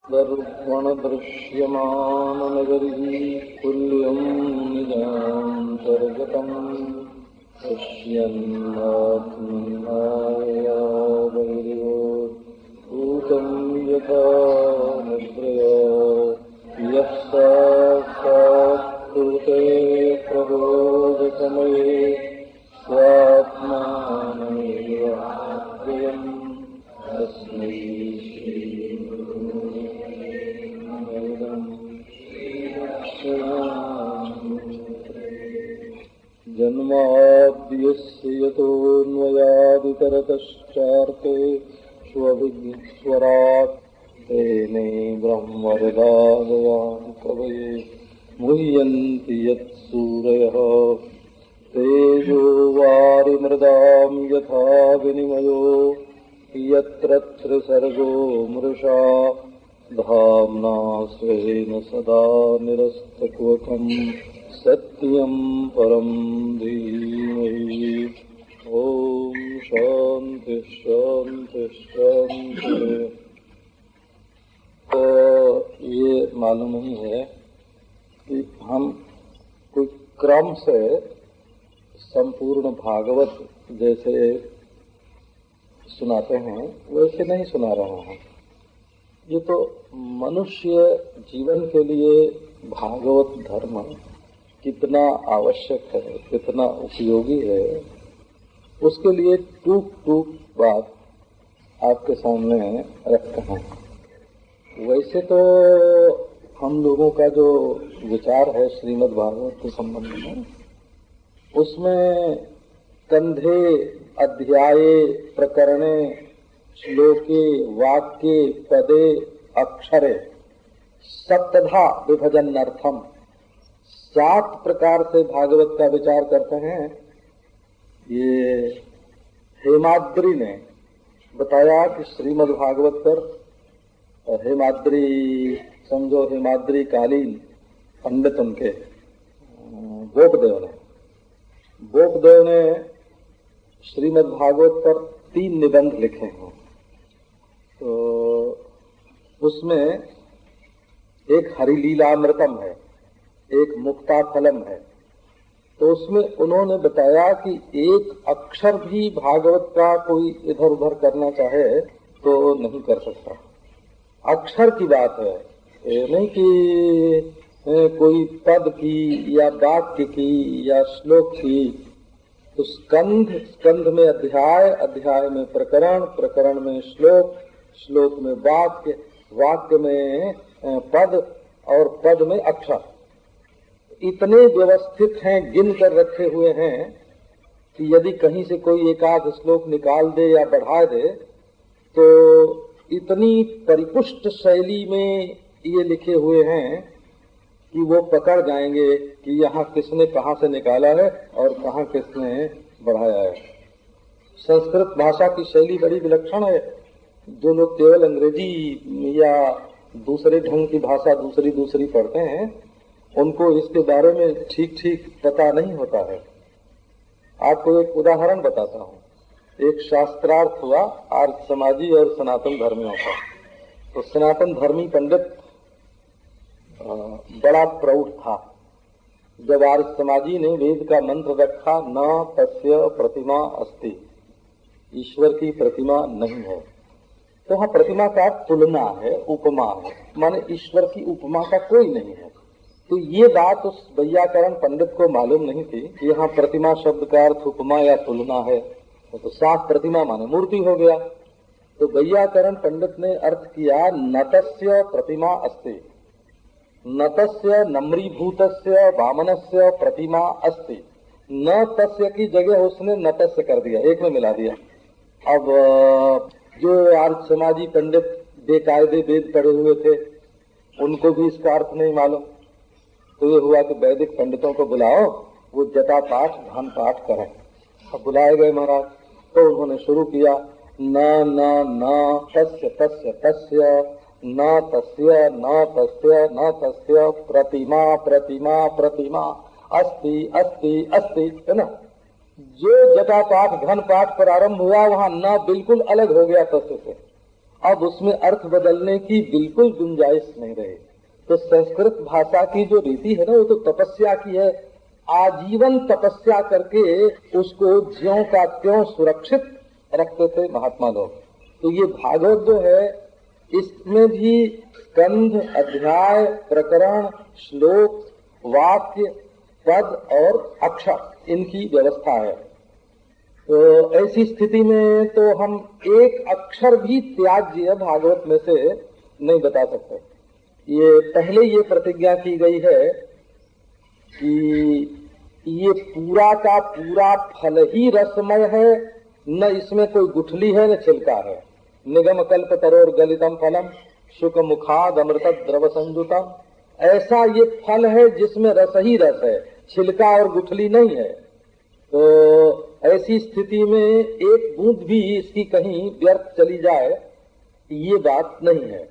दर्पणदृश्यमाननगरी तुल्यं निजान्तर्गतं पश्यन्नात्मन्नाया वैर्योत्भूतं यथा निद्रया यः साक्षात्कृते प्रबोधसमये स्वात्मानमेव प्रियम् तस्मै जन्माद्यस्य यतोऽन्वयादितरतश्चार्थे स्वविघ्नेश्वरात् तेने ब्रह्महृदाययान् कवये मुह्यन्ति यत्सूरयः तेजो वारिमृदां यथा विनिमयो यत्र त्रिसर्गो मृषा धाम्ना स्वेन सदा निरस्तकुहकम् सत्यं परं धीमहि। ओम शांति शांति शांति। तो ये मालूम ही है कि हम कोई क्रम से संपूर्ण भागवत जैसे सुनाते हैं वैसे नहीं सुना रहे हैं। ये तो मनुष्य जीवन के लिए भागवत धर्म कितना आवश्यक है, कितना उपयोगी है, उसके लिए टूक टूक बात आपके सामने रखते हैं। वैसे तो हम लोगों का जो विचार है श्रीमद् भागवत के संबंध में, उसमें कंधे अध्याये प्रकरणे श्लोके वाक्ये पदे अक्षरे सप्तधा विभजनार्थम 7 प्रकार से भागवत का विचार करते हैं। ये हेमाद्री ने बताया कि श्रीमद् भागवत पर हेमाद्री समझो हेमाद्री कालीन पंडित उनके गोपदेव ने श्रीमद् भागवत पर 3 निबंध लिखे हैं। तो उसमें एक हरिलीलामृतम है, एक मुक्ताफलम है। तो उसमें उन्होंने बताया कि एक अक्षर भी भागवत का कोई इधर उधर करना चाहे तो नहीं कर सकता। अक्षर की बात है, ये नहीं कि कोई पद की या वाक्य की या श्लोक की। तो स्कंध में अध्याय, अध्याय में प्रकरण, प्रकरण में श्लोक, श्लोक में वाक्य, वाक्य में पद और पद में अक्षर। इतने व्यवस्थित हैं, गिन कर रखे हुए हैं कि यदि कहीं से कोई एक आध श्लोक निकाल दे या बढ़ा दे तो इतनी परिपुष्ट शैली में ये लिखे हुए हैं कि वो पकड़ जाएंगे कि यहाँ किसने कहाँ से निकाला है और कहाँ किसने बढ़ाया है। संस्कृत भाषा की शैली बड़ी विलक्षण है। जो लोग केवल अंग्रेजी या दूसरे ढंग की भाषा दूसरी पढ़ते हैं, उनको इसके बारे में ठीक ठीक पता नहीं होता है। आपको एक उदाहरण बताता हूँ। एक शास्त्रार्थ हुआ आर्य समाजी और सनातन धर्मियों का। तो सनातन धर्मी पंडित बड़ा प्रौढ़ था। जब आर्य समाजी ने वेद का मंत्र रखा, न तस्य प्रतिमा अस्ति, ईश्वर की प्रतिमा नहीं है। तो वहाँ प्रतिमा का तुलना है, उपमा है, माने ईश्वर की उपमा का कोई नहीं है। तो ये बात उस वैयाकरण पंडित को मालूम नहीं थी कि यहाँ प्रतिमा शब्द का अर्थ उपमा या तुलना है। तो साफ प्रतिमा माने मूर्ति हो गया। तो वैयाकरण पंडित ने अर्थ किया नतस्य प्रतिमा अस्ति, नतस्य नम्रीभूतस्य वामनस्य प्रतिमा अस्ति। न तस्य की जगह उसने नतस्य कर दिया, एक में मिला दिया। अब जो आर्य समाजी पंडित बेकायदे वेद पढ़े हुए थे, उनको भी इसका अर्थ नहीं मालूम। तो ये हुआ कि वैदिक पंडितों को बुलाओ, वो जटा पाठ धन पाठ करें। अब बुलाए गए महाराज, तो उन्होंने शुरू किया न न न तस्य तस्य तस्य न तस्य न तस्य न तस्य प्रतिमा प्रतिमा प्रतिमा अस्ति अस्ति अस्ति, है ना। जो जटा पाठ घन पाठ पर आरंभ हुआ वहाँ न बिल्कुल अलग हो गया तस्य से। अब उसमें अर्थ बदलने की बिल्कुल गुंजाइश नहीं रही। तो संस्कृत भाषा की जो रीति है ना, वो तो तपस्या की है। आजीवन तपस्या करके उसको ज्यों का त्यों सुरक्षित रखते थे महात्मा लोग। तो ये भागवत जो है, इसमें भी स्कंध, अध्याय, प्रकरण, श्लोक, वाक्य, पद और अक्षर, इनकी व्यवस्था है। तो ऐसी स्थिति में तो हम एक अक्षर भी त्याज्य भागवत में से नहीं बता सकते। ये पहले ये प्रतिज्ञा की गई है कि ये पूरा का पूरा फल ही रसमय है, न इसमें कोई गुठली है न छिलका है। निगम कल्प तरोर गलितम फलम शुक मुखाद अमृत द्रव संयुतम, ऐसा ये फल है जिसमें रस ही रस है, छिलका और गुठली नहीं है। तो ऐसी स्थिति में एक बूंद भी इसकी कहीं व्यर्थ चली जाए, ये बात नहीं है।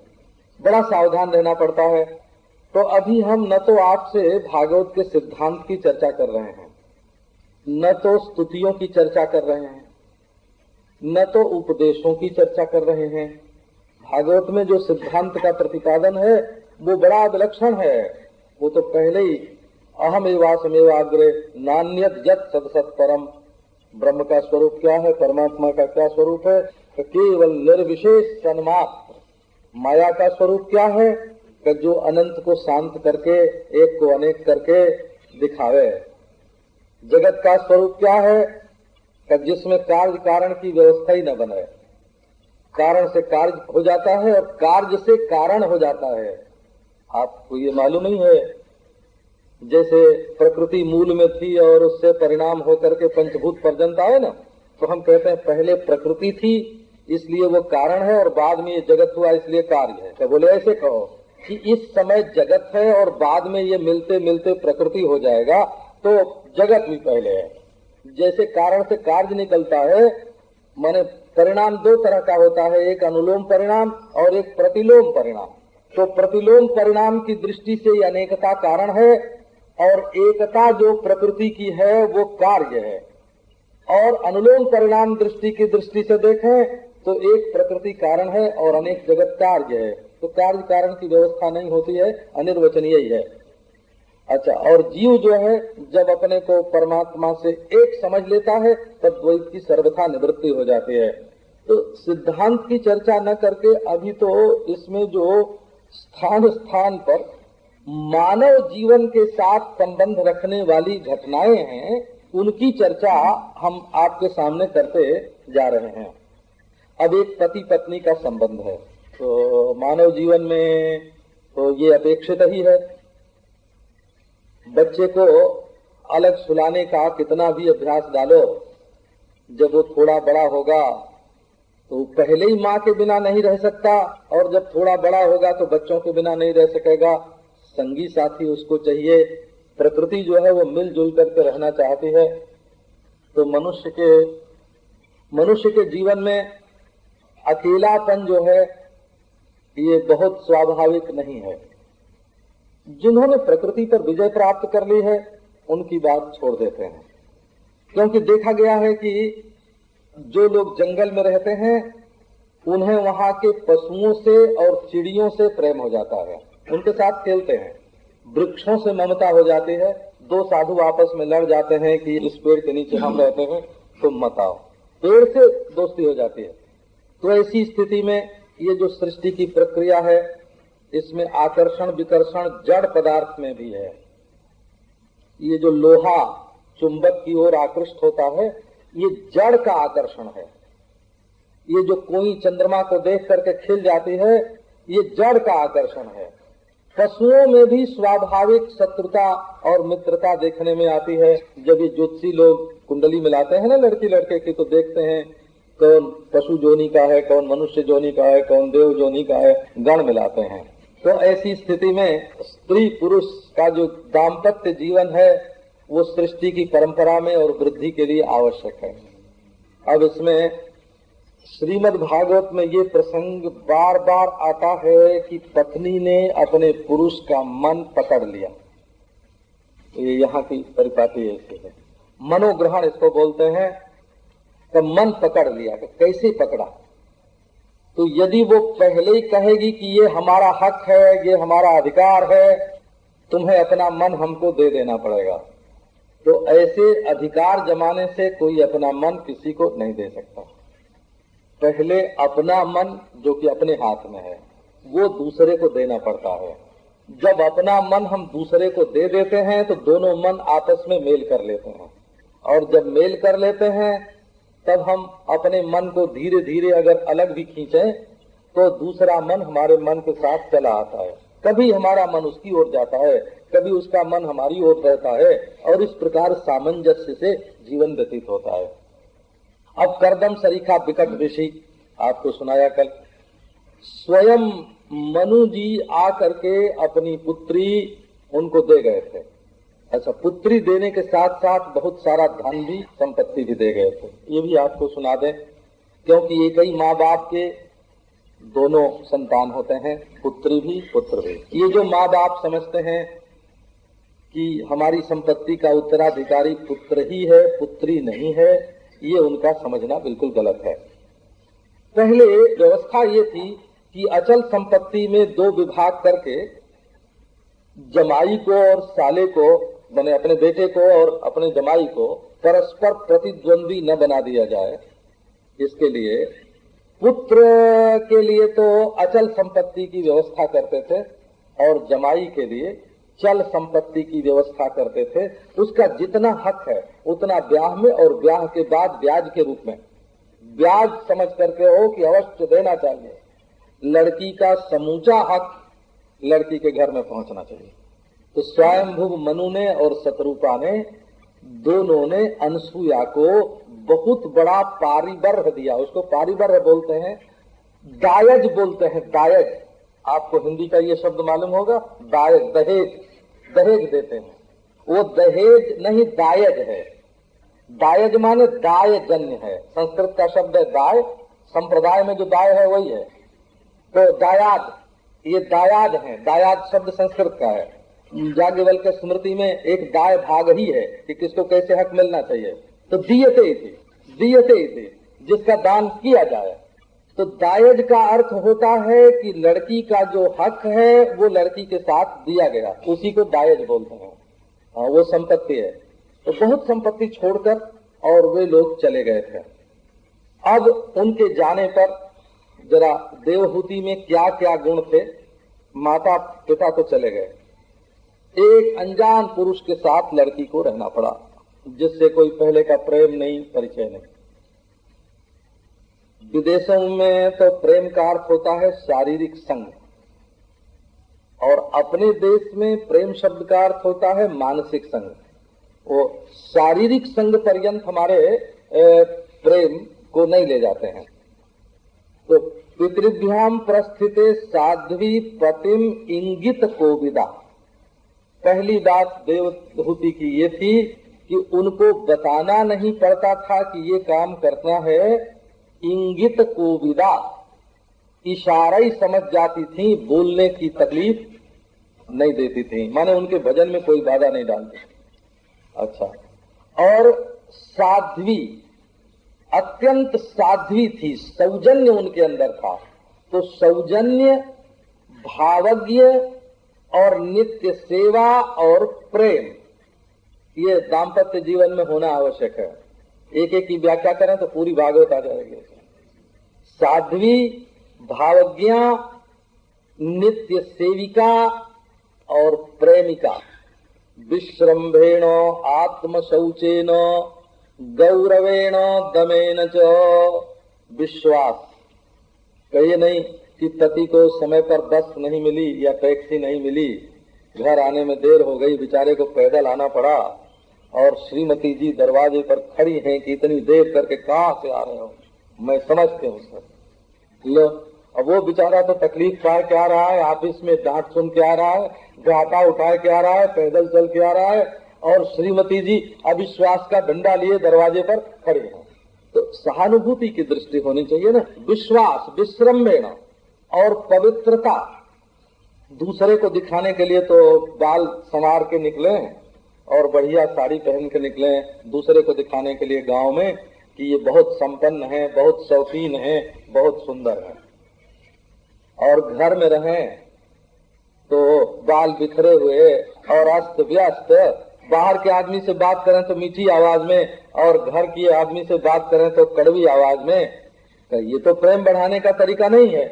बड़ा सावधान रहना पड़ता है। तो अभी हम न तो आपसे भागवत के सिद्धांत की चर्चा कर रहे हैं, न तो स्तुतियों की चर्चा कर रहे हैं, न तो उपदेशों की चर्चा कर रहे हैं। भागवत में जो सिद्धांत का प्रतिपादन है वो बड़ा विलक्षण है। वो तो पहले ही अहम एवासमेवाग्रे नान्यत यत् सदसत् परम, ब्रह्म का स्वरूप क्या है, परमात्मा का क्या स्वरूप है, तो केवल निर्विशेष सन्मात्र। माया का स्वरूप क्या है कि जो अनंत को शांत करके एक को अनेक करके दिखावे। जगत का स्वरूप क्या है कि जिसमें कार्य कारण की व्यवस्था ही न बने, कारण से कार्य हो जाता है और कार्य से कारण हो जाता है। आपको ये मालूम नहीं है, जैसे प्रकृति मूल में थी और उससे परिणाम होकर के पंचभूत पर्यंत आए ना, तो हम कहते हैं पहले प्रकृति थी इसलिए वो कारण है और बाद में ये जगत हुआ इसलिए कार्य है। तो बोले ऐसे कहो कि इस समय जगत है और बाद में ये मिलते मिलते प्रकृति हो जाएगा, तो जगत भी पहले है। जैसे कारण से कार्य निकलता है, माने परिणाम दो तरह का होता है, एक अनुलोम परिणाम और एक प्रतिलोम परिणाम। तो प्रतिलोम परिणाम की दृष्टि से ये अनेकता कारण है और एकता जो प्रकृति की है वो कार्य है। और अनुलोम परिणाम दृष्टि की दृष्टि से देखें तो एक प्रकृति कारण है और अनेक जगत कार्य है। तो कार्य कारण की व्यवस्था नहीं होती है, अनिर्वचनीय ही है। अच्छा, और जीव जो है जब अपने को परमात्मा से एक समझ लेता है तब द्वैत की सर्वथा निवृत्ति हो जाती है। तो सिद्धांत की चर्चा न करके अभी तो इसमें जो स्थान स्थान पर मानव जीवन के साथ संबंध रखने वाली घटनाएं हैं उनकी चर्चा हम आपके सामने करते जा रहे हैं। अब एक पति पत्नी का संबंध है, तो मानव जीवन में तो ये अपेक्षित ही है। बच्चे को अलग सुलाने का कितना भी अभ्यास डालो, जब वो थोड़ा बड़ा होगा तो पहले ही माँ के बिना नहीं रह सकता, और जब थोड़ा बड़ा होगा तो बच्चों के बिना नहीं रह सकेगा। संगी साथी उसको चाहिए। प्रकृति जो है वो मिलजुल करके रहना चाहती है। तो मनुष्य के जीवन में अकेलापन जो है ये बहुत स्वाभाविक नहीं है। जिन्होंने प्रकृति पर विजय प्राप्त कर ली है उनकी बात छोड़ देते हैं, क्योंकि देखा गया है कि जो लोग जंगल में रहते हैं उन्हें वहां के पशुओं से और चिड़ियों से प्रेम हो जाता है, उनके साथ खेलते हैं। वृक्षों से ममता हो जाती है। दो साधु आपस में लड़ जाते हैं कि इस पेड़ के नीचे हम रहते हैं तुम मत आओ, पेड़ से दोस्ती हो जाती है। तो ऐसी स्थिति में ये जो सृष्टि की प्रक्रिया है इसमें आकर्षण विकर्षण जड़ पदार्थ में भी है। ये जो लोहा चुंबक की ओर आकृष्ट होता है ये जड़ का आकर्षण है। ये जो कोई चंद्रमा को देख करके खिल जाती है ये जड़ का आकर्षण है। पशुओं में भी स्वाभाविक शत्रुता और मित्रता देखने में आती है। जब ये ज्योतिषी लोग कुंडली मिलाते हैं ना लड़की लड़के की, तो देखते हैं कौन पशु जोनी का है, कौन मनुष्य जोनी का है, कौन देव जोनी का है, गण मिलाते हैं। तो ऐसी स्थिति में स्त्री पुरुष का जो दाम्पत्य जीवन है वो सृष्टि की परंपरा में और वृद्धि के लिए आवश्यक है। अब इसमें श्रीमद् भागवत में ये प्रसंग बार बार आता है कि पत्नी ने अपने पुरुष का मन पकड़ लिया। ये यहाँ की परिपाटी ऐसी है, मनोग्रहण इसको बोलते हैं। तो मन पकड़ लिया, तो कैसे पकड़ा? तो यदि वो पहले ही कहेगी कि ये हमारा हक है, ये हमारा अधिकार है, तुम्हें अपना मन हमको दे देना पड़ेगा, तो ऐसे अधिकार जमाने से कोई अपना मन किसी को नहीं दे सकता। पहले अपना मन जो कि अपने हाथ में है वो दूसरे को देना पड़ता है। जब अपना मन हम दूसरे को दे देते हैं तो दोनों मन आपस में मेल कर लेते हैं, और जब मेल कर लेते हैं तब हम अपने मन को धीरे धीरे अगर अलग भी खींचें तो दूसरा मन हमारे मन के साथ चला आता है। कभी हमारा मन उसकी ओर जाता है, कभी उसका मन हमारी ओर रहता है, और इस प्रकार सामंजस्य से जीवन व्यतीत होता है। अब करदम सरीखा बिकट विषय आपको सुनाया कल। स्वयं मनु जी आकर के अपनी पुत्री उनको दे गए थे। अच्छा, पुत्री देने के साथ साथ बहुत सारा धन भी, संपत्ति भी दे गए थे। ये भी आपको सुना दें, क्योंकि एक ही माँ बाप के दोनों संतान होते हैं, पुत्री भी पुत्र भी। ये जो माँ बाप समझते हैं कि हमारी संपत्ति का उत्तराधिकारी पुत्र ही है, पुत्री नहीं है, ये उनका समझना बिल्कुल गलत है। पहले व्यवस्था ये थी कि अचल संपत्ति में दो विभाग करके जमाई को और साले को, माने अपने बेटे को और अपने जमाई को परस्पर प्रतिद्वंद्वी न बना दिया जाए। इसके लिए पुत्र के लिए तो अचल संपत्ति की व्यवस्था करते थे और जमाई के लिए चल संपत्ति की व्यवस्था करते थे। उसका जितना हक है उतना ब्याह में और ब्याह के बाद ब्याज के रूप में, ब्याज समझ करके हो कि अवश्य देना चाहिए। लड़की का समूचा हक लड़की के घर में पहुंचना चाहिए। तो स्वयंभुव मनु ने और शतरूपा ने, दोनों ने अनसुया को बहुत बड़ा पारिवर्ह दिया। उसको पारिवर्ह बोलते हैं, दायज बोलते हैं, दायज। आपको हिंदी का ये शब्द मालूम होगा, दायज, दहेज, दहेज देते हैं। वो दहेज नहीं दायज है। दायज माने दाय जन्य है, संस्कृत का शब्द है दाय, संप्रदाय में जो दाय है वही है। तो दायाद, ये दायाद है, दायाद शब्द संस्कृत का है। याज्ञवल्क्य के स्मृति में एक दाय भाग ही है कि किसको कैसे हक मिलना चाहिए। तो दीयते इति, जिसका दान किया जाए। तो दायज का अर्थ होता है कि लड़की का जो हक है वो लड़की के साथ दिया गया, उसी को दायज बोलते हैं। वो संपत्ति है। तो बहुत संपत्ति छोड़कर और वे लोग चले गए थे। अब उनके जाने पर जरा देवहूति में क्या क्या गुण थे, माता पिता तो चले गए, एक अनजान पुरुष के साथ लड़की को रहना पड़ा, जिससे कोई पहले का प्रेम नहीं, परिचय नहीं। विदेशों में तो प्रेम का अर्थ होता है शारीरिक संग, और अपने देश में प्रेम शब्द का अर्थ होता है मानसिक संग। वो शारीरिक संग पर्यंत हमारे प्रेम को नहीं ले जाते हैं। तो पितृभ्याम प्रस्थिते साध्वी पतिम इंगित कोविदा, पहली बात देवहूति की ये थी कि उनको बताना नहीं पड़ता था कि ये काम करना है। इंगित कोविदा, इशारा ही समझ जाती थी, बोलने की तकलीफ नहीं देती थी, माने उनके भजन में कोई बाधा नहीं डालती। अच्छा, और साध्वी, अत्यंत साध्वी थी, सौजन्य उनके अंदर था। तो सौजन्य, भावज्ञ और नित्य सेवा और प्रेम, ये दाम्पत्य जीवन में होना आवश्यक है। एक एक की व्याख्या करें तो पूरी भागवत आ जाएगी। साध्वी, भावज्ञा, नित्य सेविका और प्रेमिका, विश्रम्भेण आत्मशौचेन गौरवेण दमेन च विश्वास। कहिए नहीं कि पति को समय पर बस नहीं मिली या टैक्सी नहीं मिली, घर आने में देर हो गई, बेचारे को पैदल आना पड़ा, और श्रीमती जी दरवाजे पर खड़ी हैं कि इतनी देर करके कहाँ से आ रहे हो, मैं समझते हूँ सर। लो, अब वो बेचारा तो तकलीफ पाए के आ रहा है, ऑफिस में डांट सुन के आ रहा है, घाटा उठाए के आ रहा है, पैदल चल के आ रहा है, और श्रीमती जी अविश्वास का डंडा लिए दरवाजे पर खड़े हैं। तो सहानुभूति की दृष्टि होनी चाहिए ना। विश्वास, विश्रम्भेण और पवित्रता, दूसरे को दिखाने के लिए तो बाल संवार के निकले और बढ़िया साड़ी पहन के निकले, दूसरे को दिखाने के लिए गांव में कि ये बहुत संपन्न है, बहुत शौकीन है, बहुत सुंदर है। और घर में रहें तो बाल बिखरे हुए और अस्त व्यस्त, बाहर के आदमी से बात करें तो मीठी आवाज में और घर के आदमी से बात करें तो कड़वी आवाज में, तो ये तो प्रेम बढ़ाने का तरीका नहीं है।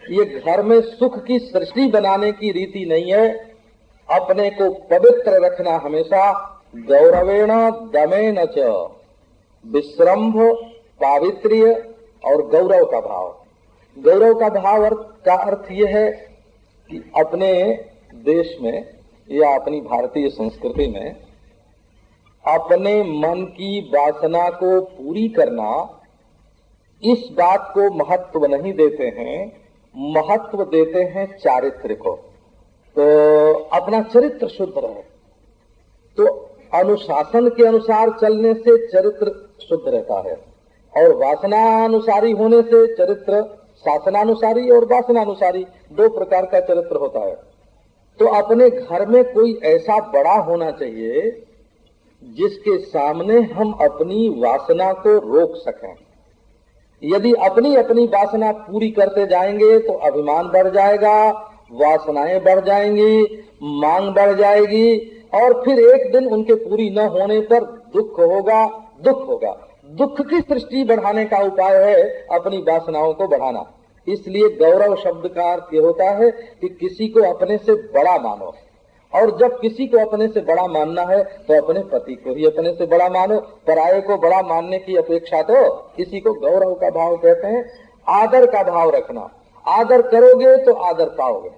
ये घर में सुख की सृष्टि बनाने की रीति नहीं है। अपने को पवित्र रखना हमेशा, गौरवेण दमेन च, विश्रम्भ, पावित्र्य और गौरव का भाव। गौरव का भाव का अर्थ यह है कि अपने देश में या अपनी भारतीय संस्कृति में अपने मन की वासना को पूरी करना, इस बात को महत्व नहीं देते हैं, महत्व देते हैं चारित्र को। तो अपना चरित्र शुद्ध रहे, तो अनुशासन के अनुसार चलने से चरित्र शुद्ध रहता है, और वासनानुसारी होने से चरित्र, शासनानुसारी और वासनानुसारी दो प्रकार का चरित्र होता है। तो अपने घर में कोई ऐसा बड़ा होना चाहिए जिसके सामने हम अपनी वासना को रोक सकें। यदि अपनी अपनी वासना पूरी करते जाएंगे तो अभिमान बढ़ जाएगा, वासनाएं बढ़ जाएंगी, मांग बढ़ जाएगी, और फिर एक दिन उनके पूरी न होने पर दुख होगा, दुख होगा। दुख की सृष्टि बढ़ाने का उपाय है अपनी वासनाओं को बढ़ाना। इसलिए गौरव शब्द का अर्थ ये होता है कि किसी को अपने से बड़ा मानो, और जब किसी को अपने से बड़ा मानना है तो अपने पति को ही अपने से बड़ा मानो। पराये को बड़ा मानने की अपेक्षा तो किसी को गौरव का भाव कहते हैं। आदर का भाव रखना, आदर करोगे तो आदर पाओगे,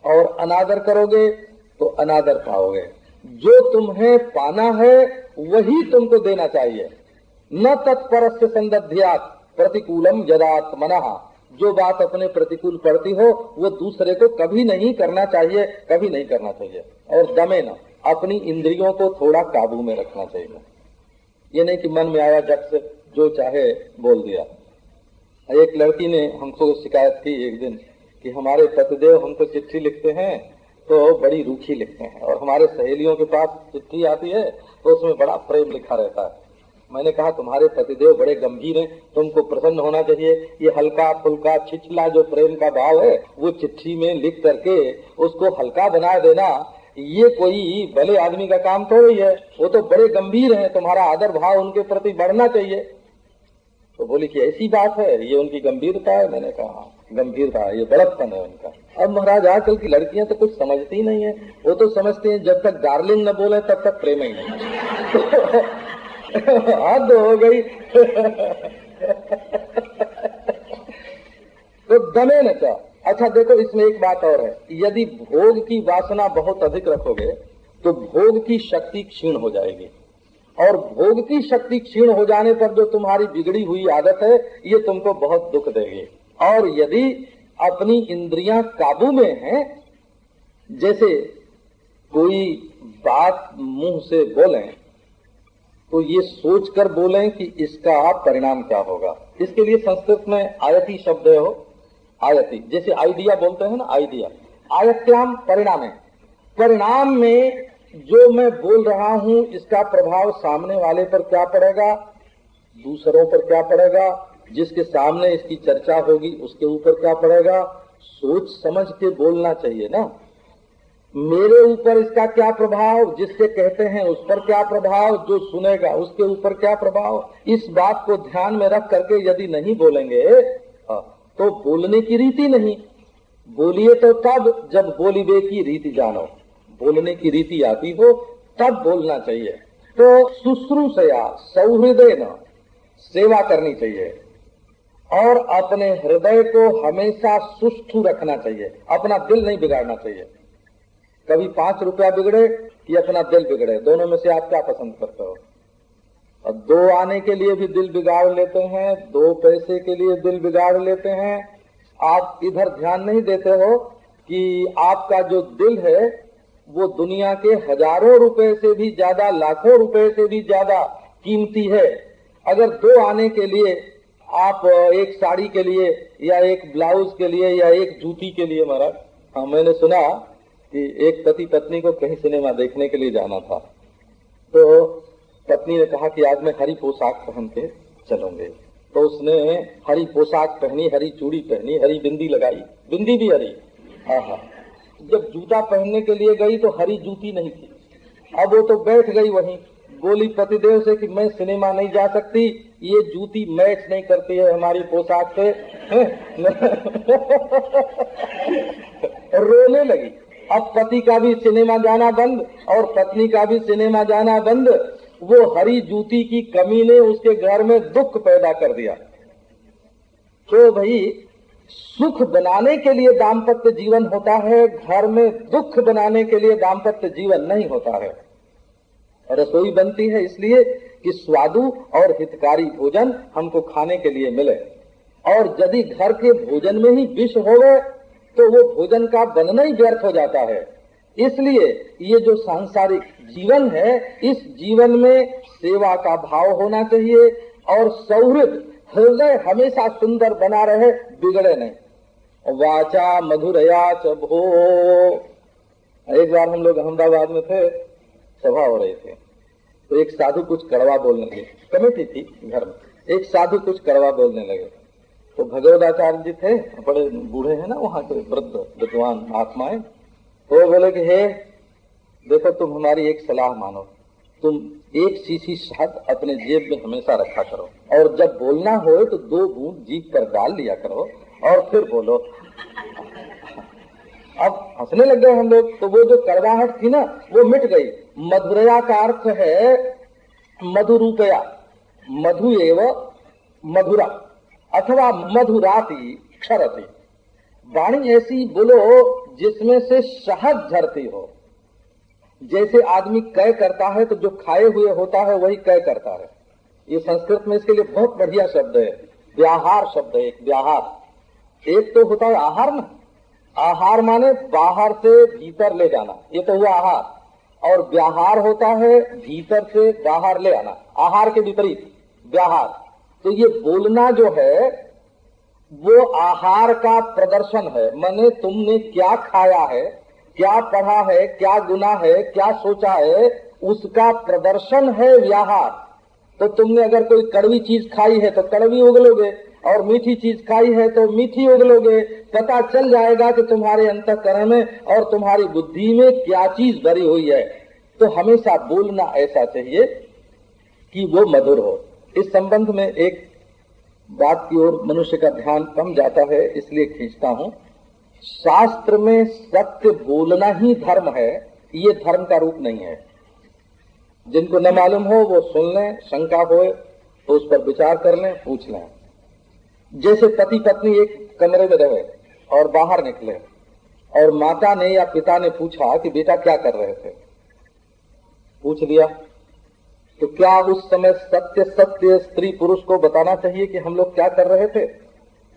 और अनादर करोगे तो अनादर पाओगे। जो तुम्हें पाना है वही तुमको देना चाहिए। न तत्परस्य संदध्यात् प्रतिकूलम यदात्मनः, जो बात अपने प्रतिकूल पड़ती हो वो दूसरे को कभी नहीं करना चाहिए, कभी नहीं करना चाहिए। और दमेन, अपनी इंद्रियों को थोड़ा काबू में रखना चाहिए। ये नहीं कि मन में आया जब से जो चाहे बोल दिया। एक लड़की ने हमको शिकायत की एक दिन कि हमारे पतिदेव हमको चिट्ठी लिखते हैं तो बड़ी रूखी लिखते हैं, और हमारे सहेलियों के पास चिट्ठी आती है तो उसमें बड़ा प्रेम लिखा रहता है। मैंने कहा तुम्हारे पतिदेव बड़े गंभीर हैं, तुमको प्रसन्न होना चाहिए। ये हल्का फुल्का छिछला जो प्रेम का भाव है वो चिट्ठी में लिख करके उसको हल्का बना देना, ये कोई भले आदमी का काम थोड़ी है। वो तो बड़े गंभीर हैं, तुम्हारा आदर भाव उनके प्रति बढ़ना चाहिए। तो बोली कि ऐसी बात है, ये उनकी गंभीरता है। मैंने कहा गंभीरता है, ये बड़प्पन है उनका। अब महाराज आजकल की लड़कियां तो कुछ समझती नहीं है, वो तो समझती हैं जब तक डार्लिंग न बोले तब तक प्रेम ही नहीं। हद हो गई। तो दमे न क्या। अच्छा देखो, इसमें एक बात और है, यदि भोग की वासना बहुत अधिक रखोगे तो भोग की शक्ति क्षीण हो जाएगी, और भोग की शक्ति क्षीण हो जाने पर जो तुम्हारी बिगड़ी हुई आदत है ये तुमको बहुत दुख देगी। और यदि अपनी इंद्रियां काबू में हैं, जैसे कोई बात मुंह से बोलें तो ये सोचकर बोलें कि इसका परिणाम क्या होगा। इसके लिए संस्कृत में आयति शब्द है, हो आयति, जैसे आइडिया बोलते हैं ना, आइडिया। आयत्याम परिणाम है। परिणाम में जो मैं बोल रहा हूं इसका प्रभाव सामने वाले पर क्या पड़ेगा, दूसरों पर क्या पड़ेगा, जिसके सामने इसकी चर्चा होगी उसके ऊपर क्या पड़ेगा। सोच समझ के बोलना चाहिए ना। मेरे ऊपर इसका क्या प्रभाव, जिससे कहते हैं उस पर क्या प्रभाव, जो सुनेगा उसके ऊपर क्या प्रभाव, इस बात को ध्यान में रख करके यदि नहीं बोलेंगे तो बोलने की रीति नहीं। बोलिए तो तब जब बोलिबे की रीति जानो, बोलने की रीति आती हो तब बोलना चाहिए। तो शुश्रूषया सौहृदयेन सेवा करनी चाहिए, और अपने हृदय को हमेशा सुष्ठु रखना चाहिए, अपना दिल नहीं बिगाड़ना चाहिए। कभी 5 रुपया बिगड़े कि अपना दिल बिगड़े, दोनों में से आप क्या पसंद करते हो। और 2 आने के लिए भी दिल बिगाड़ लेते हैं, 2 पैसे के लिए दिल बिगाड़ लेते हैं। आप इधर ध्यान नहीं देते हो कि आपका जो दिल है वो दुनिया के हजारों रुपए से भी ज्यादा, लाखों रुपए से भी ज्यादा कीमती है। अगर 2 आने के लिए आप एक साड़ी के लिए या एक ब्लाउज के लिए या एक जूती के लिए, महाराज हाँ, मैंने सुना कि एक पति पत्नी को कहीं सिनेमा देखने के लिए जाना था, तो पत्नी ने कहा कि आज मैं हरी पोशाक पहन के चलूंगे। तो उसने हरी पोशाक पहनी, हरी चूड़ी पहनी, हरी बिंदी लगाई, बिंदी भी हरी। आहा, जब जूता पहनने के लिए गई तो हरी जूती नहीं थी। अब वो तो बैठ गई वहीं, बोली पतिदेव से कि मैं सिनेमा नहीं जा सकती, ये जूती मैच नहीं करती है हमारी पोशाक से। रोने लगी। अब पति का भी सिनेमा जाना बंद और पत्नी का भी सिनेमा जाना बंद। वो हरी जूती की कमी ने उसके घर में दुख पैदा कर दिया। तो भाई सुख बनाने के लिए दाम्पत्य जीवन होता है, घर में दुख बनाने के लिए दाम्पत्य जीवन नहीं होता है। रसोई बनती है इसलिए कि स्वादु और हितकारी भोजन हमको खाने के लिए मिले, और यदि घर के भोजन में ही विष हो गए तो वो भोजन का बनना ही व्यर्थ हो जाता है। इसलिए ये जो सांसारिक जीवन है, इस जीवन में सेवा का भाव होना चाहिए और सौहृद, हृदय हमेशा सुंदर बना रहे, बिगड़े नहीं। वाचा मधुरया च भो। एक बार हम लोग अहमदाबाद में थे, सभा हो रही थी, तो एक साधु कुछ कड़वा बोलने लगे। कमेटी थी घर में, एक साधु कुछ कड़वा बोलने लगे। तो भगवदाचार्य जी थे, बड़े बूढ़े हैं ना वहाँ के, वृद्ध विद्वान महात्माएं। तो बोले कि हे देखो, तुम हमारी एक सलाह मानो, तुम एक शीशी शहद अपने जेब में हमेशा रखा करो, और जब बोलना हो तो 2 बूंद जीभ पर डाल लिया करो और फिर बोलो। अब हंसने लग गए हम लोग। तो वो जो कड़वाहट थी ना, वो मिट गई। मधुरया का अर्थ है मधुरूपया, मधु एव मधुरा अथवा मधुराती क्षरति। वाणी ऐसी बोलो जिसमें से शहद झरती हो। जैसे आदमी कै करता है तो जो खाए हुए होता है वही कै करता है। ये संस्कृत में इसके लिए बहुत बढ़िया शब्द है, व्याहार शब्द है। एक व्याहार, एक तो होता है आहार ना, आहार माने बाहर से भीतर ले जाना, ये तो हुआ आहार। और व्याहार होता है भीतर से बाहर ले आना, आहार के विपरीत व्याहार। तो ये बोलना जो है वो आहार का प्रदर्शन है, माने तुमने क्या खाया है, क्या पढ़ा है, क्या गुना है, क्या सोचा है, उसका प्रदर्शन है व्याहार। तो तुमने अगर कोई कड़वी चीज खाई है तो कड़वी उगलोगे, और मीठी चीज खाई है तो मीठी उगलोगे। पता चल जाएगा कि तुम्हारे अंतःकरण में और तुम्हारी बुद्धि में क्या चीज भरी हुई है। तो हमेशा बोलना ऐसा चाहिए कि वो मधुर हो। इस संबंध में एक बात की ओर मनुष्य का ध्यान कम जाता है, इसलिए खींचता हूं। शास्त्र में सत्य बोलना ही धर्म है, ये धर्म का रूप नहीं है। जिनको न मालूम हो वो सुन लें, शंका हो तो उस पर विचार कर लें, पूछ लें। जैसे पति पत्नी एक कमरे में रहे और बाहर निकले, और माता ने या पिता ने पूछा कि बेटा क्या कर रहे थे, पूछ लिया, तो क्या उस समय सत्य सत्य स्त्री पुरुष को बताना चाहिए कि हम लोग क्या कर रहे थे?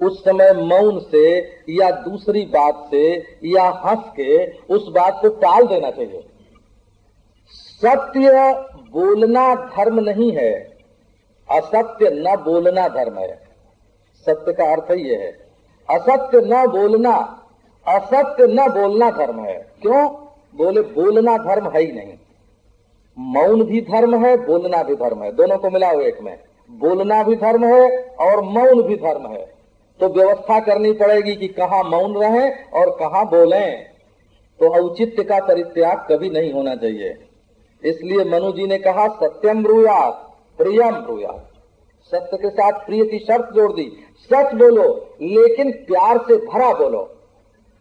उस समय मौन से या दूसरी बात से या हंस के उस बात को टाल देना चाहिए। सत्य बोलना धर्म नहीं है, असत्य न बोलना धर्म है। सत्य का अर्थ ही ये है, असत्य न बोलना, असत्य न बोलना धर्म है। क्यों? बोले बोलना धर्म है ही नहीं। मौन भी धर्म है, बोलना भी धर्म है, दोनों को मिलाओ एक में। बोलना भी धर्म है और मौन भी धर्म है। तो व्यवस्था करनी पड़ेगी कि कहाँ मौन रहे और कहाँ बोलें। तो औचित्य का परित्याग कभी नहीं होना चाहिए। इसलिए मनु जी ने कहा सत्यम ब्रूयात प्रियम ब्रूयात। सत्य के साथ प्रिय की शर्त जोड़ दी। सच बोलो लेकिन प्यार से भरा बोलो।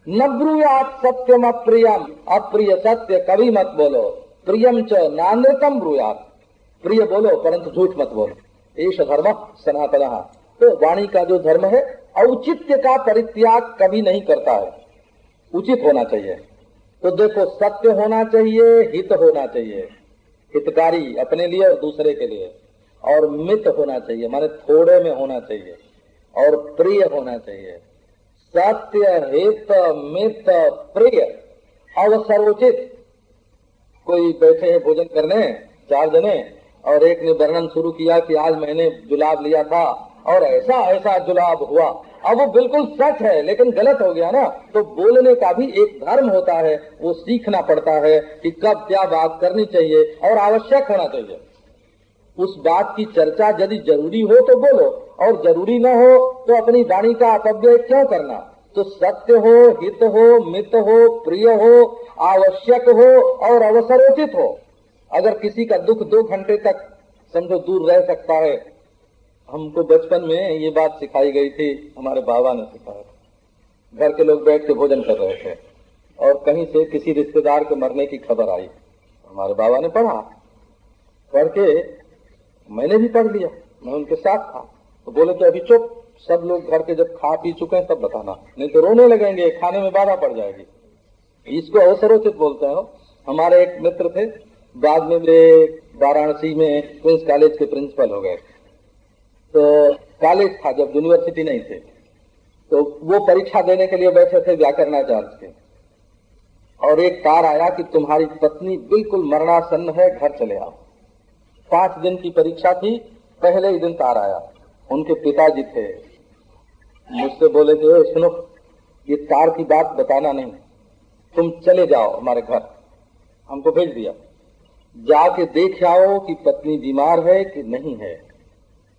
न ब्रूयात सत्यम अप्रियम, अप्रिय सत्य कभी मत बोलो। प्रियम च नानृतम ब्रूयात, प्रिय बोलो परंतु झूठ मत बोलो। एष धर्म सनातनः। तो वाणी का जो धर्म है औचित्य का परित्याग कभी नहीं करता है, उचित होना चाहिए। तो देखो सत्य होना चाहिए, हित होना चाहिए, हितकारी अपने लिए और दूसरे के लिए, और मित होना चाहिए माने थोड़े में होना चाहिए, और प्रिय होना चाहिए। सत्य हित मित प्रिय अवसरोचित। कोई बैठे हैं भोजन करने 4 जने, और एक ने वर्णन शुरू किया कि आज मैंने जुलाब लिया था और ऐसा ऐसा जुलाब हुआ। अब वो बिल्कुल सच है लेकिन गलत हो गया ना। तो बोलने का भी एक धर्म होता है, वो सीखना पड़ता है कि कब क्या बात करनी चाहिए और आवश्यक होना चाहिए। उस बात की चर्चा यदि जरूरी हो तो बोलो, और जरूरी न हो तो अपनी वाणी का अपव्यय क्यों करना। तो सत्य हो, हित हो, मित हो, प्रिय हो, आवश्यक हो और अवसरोचित हो। अगर किसी का दुख 2 घंटे तक समझो दूर रह सकता है। हमको बचपन में ये बात सिखाई गई थी, हमारे बाबा ने सिखाया था। घर के लोग बैठ के भोजन कर रहे थे और कहीं से किसी रिश्तेदार के मरने की खबर आई। हमारे बाबा ने पढ़ के मैंने भी पढ़ लिया, मैं उनके साथ था। तो बोले कि अभी चुप, सब लोग घर के जब खा पी चुके हैं तब बताना, नहीं तो रोने लगेंगे, खाने में बाधा पड़ जाएगी। इसको अवसरोचित बोलते हो। हमारे एक मित्र थे, बाद में वे वाराणसी में क्वींस कॉलेज के प्रिंसिपल हो गए। तो कॉलेज था जब, यूनिवर्सिटी नहीं थे। तो वो परीक्षा देने के लिए बैठे थे व्याकरणाचार्य के, और एक कार आया कि तुम्हारी पत्नी बिल्कुल मरणासन्न है, घर चले आओ। 5 दिन की परीक्षा थी, पहले ही दिन तार आया। उनके पिताजी थे, मुझसे बोले कि सुनो, ये तार की बात बताना नहीं, तुम चले जाओ हमारे घर। हमको भेज दिया, जाके देख आओ कि पत्नी बीमार है कि नहीं है।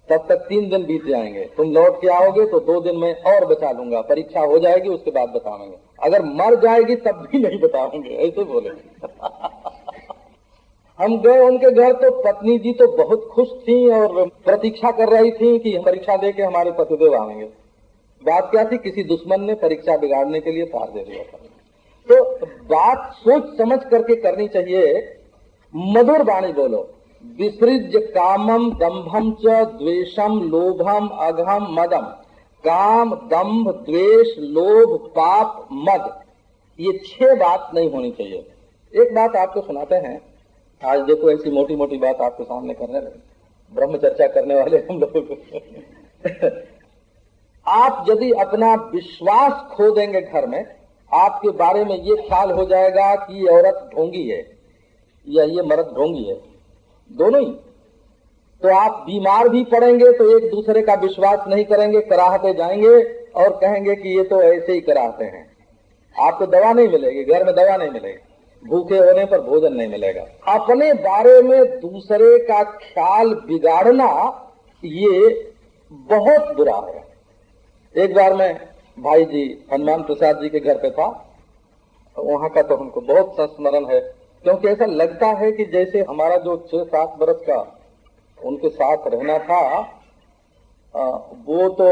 तब तक 3 दिन बीत जाएंगे, तुम लौट के आओगे तो 2 दिन में और बचा लूंगा, परीक्षा हो जाएगी उसके बाद बताएंगे, अगर मर जाएगी तब भी नहीं बताएंगे, ऐसे बोले। हम गए उनके घर, तो पत्नी जी तो बहुत खुश थी और प्रतीक्षा कर रही थी कि परीक्षा दे के हमारे पतिदेव आएंगे। बात क्या थी, किसी दुश्मन ने परीक्षा बिगाड़ने के लिए तार दे दिया था। तो बात सोच समझ करके करनी चाहिए, मधुर वाणी बोलो। विसृज्य कामम दंभम च द्वेषम लोभम अघम मदम। काम, दंभ, द्वेष, लोभ, पाप, मद, ये 6 बात नहीं होनी चाहिए। एक बात आपको सुनाते हैं, आज देखो ऐसी मोटी मोटी बात आपके सामने करने लगे, ब्रह्म चर्चा करने वाले हम लोग। आप यदि अपना विश्वास खो देंगे घर में, आपके बारे में ये ख्याल हो जाएगा कि ये औरत ढोंगी है या ये मर्द ढोंगी है, दोनों ही। तो आप बीमार भी पड़ेंगे तो एक दूसरे का विश्वास नहीं करेंगे, कराहते जाएंगे और कहेंगे कि ये तो ऐसे ही कराहते हैं। आपको दवा नहीं मिलेगी, घर में दवा नहीं मिलेगी, भूखे होने पर भोजन नहीं मिलेगा। अपने बारे में दूसरे का ख्याल बिगाड़ना ये बहुत बुरा है। एक बार मैं भाई जी हनुमान प्रसाद जी के घर पे था, वहां का तो हमको बहुत संस्मरण है, क्योंकि ऐसा लगता है कि जैसे हमारा जो 6-7 बरस का उनके साथ रहना था, वो तो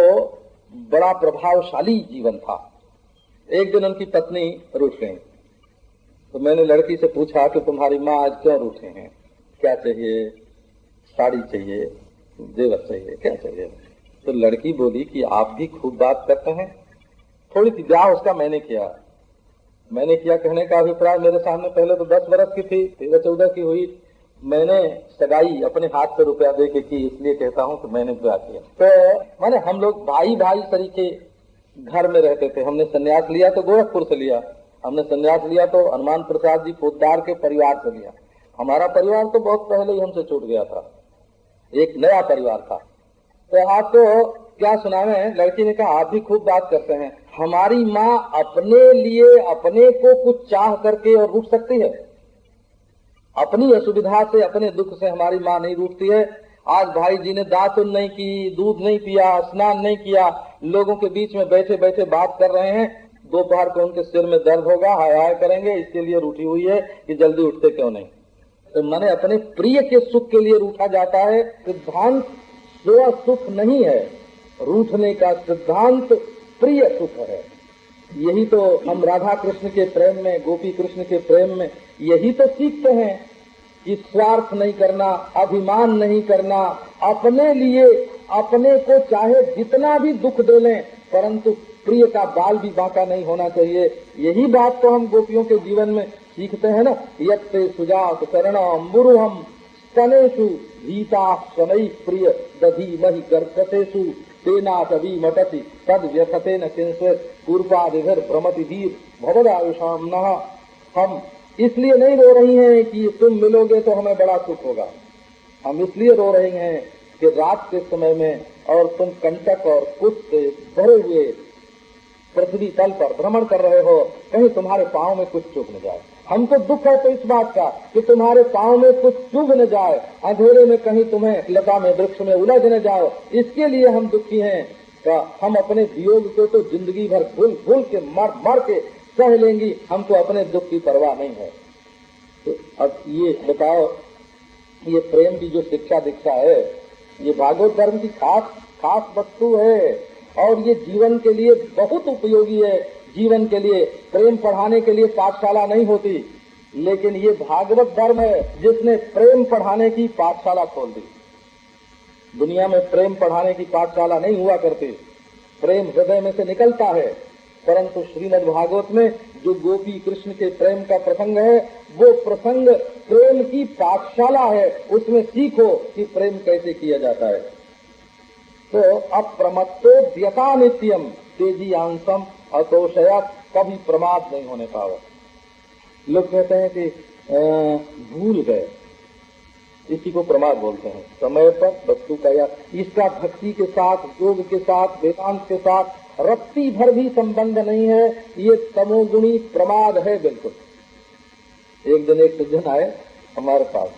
बड़ा प्रभावशाली जीवन था। एक दिन उनकी पत्नी रूठ गई, तो मैंने लड़की से पूछा कि तुम्हारी माँ आज क्यों रूठे हैं, क्या चाहिए, साड़ी चाहिए, जेवर चाहिए, क्या चाहिए। तो लड़की बोली कि आप भी खूब बात करते हैं। थोड़ी सी ब्याह उसका मैंने किया कहने का अभिप्राय, मेरे सामने पहले तो 10 बरस की थी, 13-14 की हुई। मैंने सगाई अपने हाथ से रुपया दे के की, इसलिए कहता हूँ कि मैंने ब्याह किया। तो माने हम लोग भाई तरीके घर में रहते थे। हमने संन्यास लिया तो गोरखपुर से लिया, हमने संन्यास लिया तो हनुमान प्रसाद जी पोद्दार के परिवार से लिया। हमारा परिवार तो बहुत पहले ही हमसे छूट गया था, एक नया परिवार था। तो आपको क्या सुनावे, लड़की ने कहा आप भी खूब बात करते हैं। हमारी माँ अपने लिए अपने को कुछ चाह करके और रूठ सकती है? अपनी असुविधा से, अपने दुख से हमारी माँ नहीं रूठती है। आज भाई जी ने दातुन नहीं की, दूध नहीं पिया, स्नान नहीं किया, लोगों के बीच में बैठे बैठे बात कर रहे हैं। दोपहर को उनके सिर में दर्द होगा, हाय हाय करेंगे, इसके लिए रूठी हुई है कि जल्दी उठते क्यों नहीं। तो माने अपने प्रिय के सुख के लिए रूठा जाता है। सिद्धांत स्व सुख नहीं है, रूठने का सिद्धांत प्रिय सुख है। यही तो हम राधा कृष्ण के प्रेम में, गोपी कृष्ण के प्रेम में यही तो सीखते हैं कि स्वार्थ नहीं करना, अभिमान नहीं करना, अपने लिए अपने को चाहे जितना भी दुख दे लें, परंतु प्रिय का बाल भी बांका नहीं होना चाहिए। यही बात तो हम गोपियों के जीवन में सीखते हैं ना। यत्ते सुजात करण अम्बुरुहम स्तनेषु भीता शनै प्रिय दधी महि गर्भतेषु तेना कवि मटति तद व्यथते न किंचित पूर्वादिधर भ्रमति धीर भवदायुषाम नः। हम इसलिए नहीं रो रही हैं कि तुम मिलोगे तो हमें बड़ा सुख होगा, हम इसलिए रो रही हैं कि रात के समय में और तुम कंटक और कुछ से भरे हुए पृथ्वी तल पर भ्रमण कर रहे हो, कहीं तुम्हारे पांव में कुछ चुभ न जाए। हमको दुख है तो इस बात का कि तुम्हारे पांव में कुछ चुभ न जाए, अंधेरे में कहीं तुम्हें लता में वृक्ष में उलझ न जाओ, इसके लिए हम दुखी हैं। तो हम अपने वियोग को तो जिंदगी भर भूल भूल के मर के सह लेंगी, हमको अपने दुख की परवाह नहीं है। तो अब ये बताओ, ये प्रेम की जो शिक्षा दीक्षा है, ये भागवत धर्म की खास वस्तु है और ये जीवन के लिए बहुत उपयोगी है। जीवन के लिए प्रेम पढ़ाने के लिए पाठशाला नहीं होती, लेकिन ये भागवत धर्म है जिसने प्रेम पढ़ाने की पाठशाला खोल दी। दुनिया में प्रेम पढ़ाने की पाठशाला नहीं हुआ करती, प्रेम हृदय में से निकलता है, परंतु श्रीमद् भागवत में जो गोपी कृष्ण के प्रेम का प्रसंग है, वो प्रसंग प्रेम की पाठशाला है। उसमें सीखो कि प्रेम कैसे किया जाता है। तो अप्रमत्तो व्यता नित्यम तेजी आंसम अतोषया, कभी प्रमाद नहीं होने पावे। लोग कहते हैं कि भूल गए, इसी को प्रमाद बोलते हैं। समय पर वस्तु का या इसका भक्ति के साथ, योग के साथ, वेदांत के साथ रत्ती भर भी संबंध नहीं है। ये तमोगुणी प्रमाद है बिल्कुल। एक दिन एक सज्जन आए हमारे पास,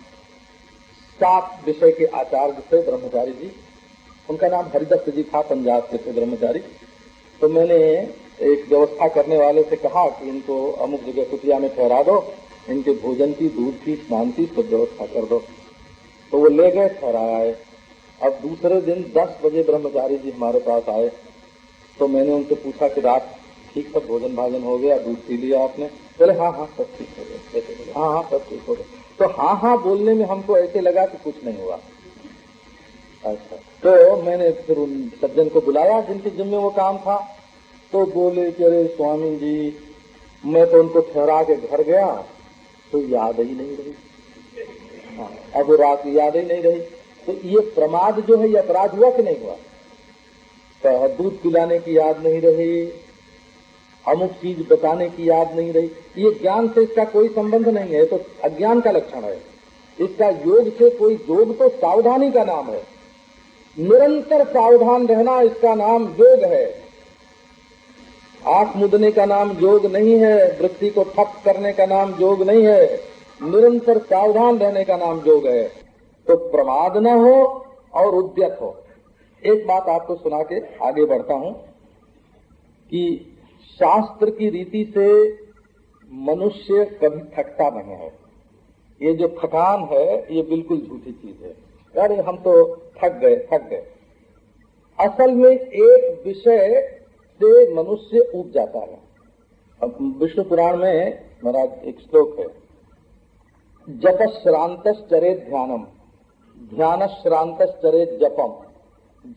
7 विषय के आचार्य थे ब्रह्मचारी जी, उनका नाम हरिदत्त जी था, पंजाब के थे ब्रह्मचारी। तो मैंने एक व्यवस्था करने वाले से कहा कि इनको अमुक जगह कुटिया में ठहरा दो, इनके भोजन की, दूध की, स्नान की सब व्यवस्था कर दो। तो वो ले गए, ठहराए। अब दूसरे दिन 10 बजे ब्रह्मचारी जी हमारे पास आए। तो मैंने उनसे पूछा कि रात ठीक सब भोजन भाजन हो गया, दूध पी लिया आपने? बोले हाँ सब ठीक हो गया। हाँ सब ठीक हो गया। तो हाँ बोलने में हमको ऐसे लगा कि कुछ नहीं हुआ। अच्छा, तो मैंने फिर उन सज्जन को बुलाया जिनके जिम्मे वो काम था। तो बोले कि अरे स्वामी जी, मैं तो उनको ठहरा के घर गया तो याद ही नहीं रही। हाँ, अब रात याद ही नहीं रही। तो ये प्रमाद जो है, ये अपराध हुआ कि नहीं हुआ? तो दूध पिलाने की याद नहीं रही, अमुक चीज बताने की याद नहीं रही, ये ज्ञान से इसका कोई संबंध नहीं है, तो अज्ञान का लक्षण है। इसका योग से कोई योग तो सावधानी का नाम है। निरंतर सावधान रहना इसका नाम योग है। आंख मुदने का नाम योग नहीं है, वृत्ति को ठप करने का नाम योग नहीं है, निरंतर सावधान रहने का नाम योग है। तो प्रमाद न हो और उद्यत हो। एक बात आपको सुना के आगे बढ़ता हूं कि शास्त्र की रीति से मनुष्य कभी थकता नहीं है। ये जो थकान है ये बिल्कुल झूठी चीज है। अरे हम तो थक गए। असल में एक विषय से मनुष्य ऊब जाता है। अब विष्णु पुराण में महाराज एक श्लोक है, जपश्रांतश्चरेत ध्यानम, ध्यानश्रांतश्चरेत जपम,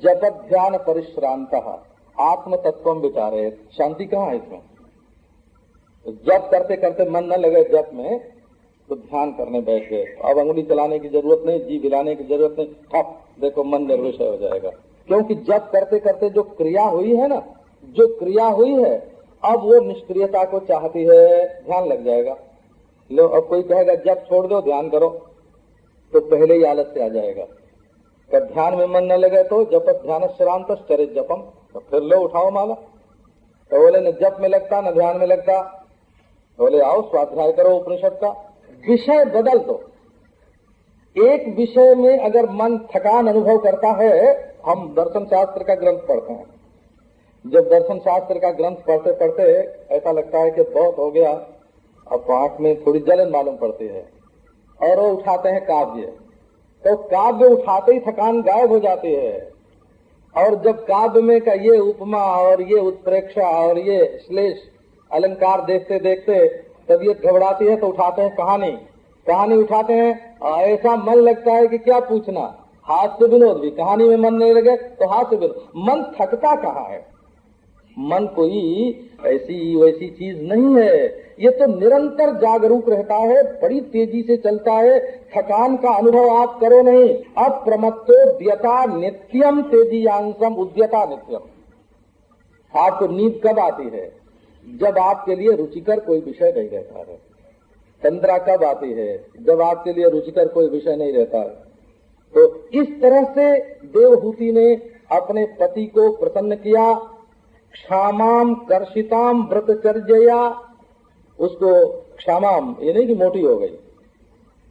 जप ध्यान परिश्रांतः आत्म तत्व विचारेत। शांति कहाँ है इसमें? जप करते करते मन न लगे जप में तो ध्यान करने बैठ गए। अब अंगुली चलाने की जरूरत नहीं, जीभ हिलाने की जरूरत नहीं, ठप देखो मन निर्विषय हो जाएगा। क्योंकि जप करते करते जो क्रिया हुई है ना, जो क्रिया हुई है, अब वो निष्क्रियता को चाहती है, ध्यान लग जाएगा। लो, अब कोई कहेगा जप छोड़ दो ध्यान करो, तो पहले ही आलस से आ जाएगा। जब ध्यान में मन न लगे तो जप ध्यान श्रांत करे जपम, तो फिर लो उठाओ माला। तो बोले न जप में लगता न ध्यान में लगता, बोले आओ स्वाध्याय करो उपनिषद का। विषय बदल दो। एक विषय में अगर मन थकान अनुभव करता है, हम दर्शन शास्त्र का ग्रंथ पढ़ते हैं, जब दर्शन शास्त्र का ग्रंथ पढ़ते पढ़ते ऐसा लगता है कि बहुत हो गया, अब आंख में थोड़ी जलन मालूम पड़ती है, और वो उठाते हैं काव्य। तो काव्य उठाते ही थकान गायब हो जाती है। और जब काव्य में का ये उपमा और ये उत्प्रेक्षा और ये श्लेष अलंकार देखते देखते तबीयत घबराती है, तो उठाते हैं कहानी उठाते हैं। ऐसा मन लगता है कि क्या पूछना, हास्य विनोद भी। कहानी में मन नहीं लगे तो हास्य विनोद। मन थकता कहाँ है? मन कोई ऐसी वैसी चीज नहीं है, ये तो निरंतर जागरूक रहता है, बड़ी तेजी से चलता है। थकान का अनुभव आप करो नहीं। अप्रमत्तोद्यता नित्यम तेजीयांशम उद्यता नित्यम। आपको नींद कब आती है? जब आपके लिए रुचिकर कोई विषय नहीं रहता है। तंद्रा कब आती है? जब आपके लिए रुचिकर कोई विषय नहीं रहता है। तो इस तरह से देवहूति ने अपने पति को प्रसन्न किया क्षामाम कर्षिताम व्रतचर्या, उसको क्षामाम, ये नहीं कि मोटी हो गई,